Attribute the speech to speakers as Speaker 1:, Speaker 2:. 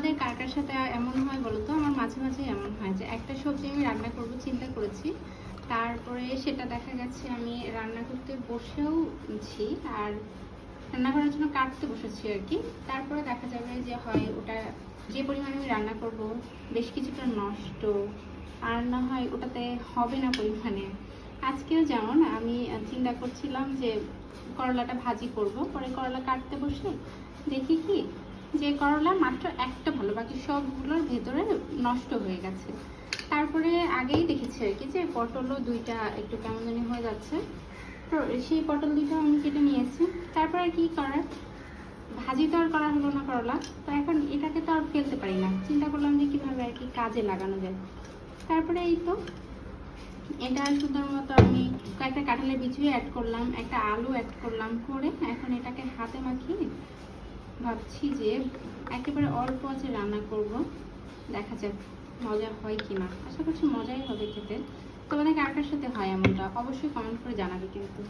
Speaker 1: তোমাদের কার কার সাথে এমন হয় বলো তো? আমার মাঝে মাঝে এমন হয় যে একটা সবজি আমি রান্না করব চিন্তা করেছি, তারপরে সেটা দেখা গেছে আমি রান্না করতে বসেওছি, আর রান্না করার জন্য কাটতে বসেছি আর কি। তারপরে দেখা যাবে যে হয় ওটা যে পরিমাণে আমি রান্না করব বেশ কিছুটা নষ্ট, আর না হয় ওটাতে হবে না পরিমাণে। আজকেও যেমন আমি চিন্তা করছিলাম যে করলাটা ভাজি করব, পরে করলা কাটতে বসে দেখি কি যে করলা মাত্র একটা ভালো, বাকি সবগুলোর ভেতরে নষ্ট হয়ে গেছে। তারপরে আগেই দেখেছি আর কি যে পটলও দুইটা একটু কেমন জানি হয়ে যাচ্ছে, তো সেই পটল দুইটা আমি কেটে নিয়েছি। তারপর আর কি করার, ভাজি তো আর করা হলো না করলা, তো এখন এটাকে তো আর ফেলতে পারি না। চিন্তা করলাম যে কীভাবে আর কি কাজে লাগানো যায়। তারপরে এই তো এটা সুন্দর মতো আমি কয়েকটা কাঁঠালের বিচুই অ্যাড করলাম, একটা আলু অ্যাড করলাম, করে এখন এটাকে হাতে মাখিয়ে ভাবছি যে একেবারে অল্প আছে রান্না করব, দেখা যাক মজা হয় কিনা। আশা করছি মজাই হবে খেতে। তোমাদের কার কার সাথে হয় এমনটা অবশ্যই কমেন্ট করে জানাবে কিন্তু।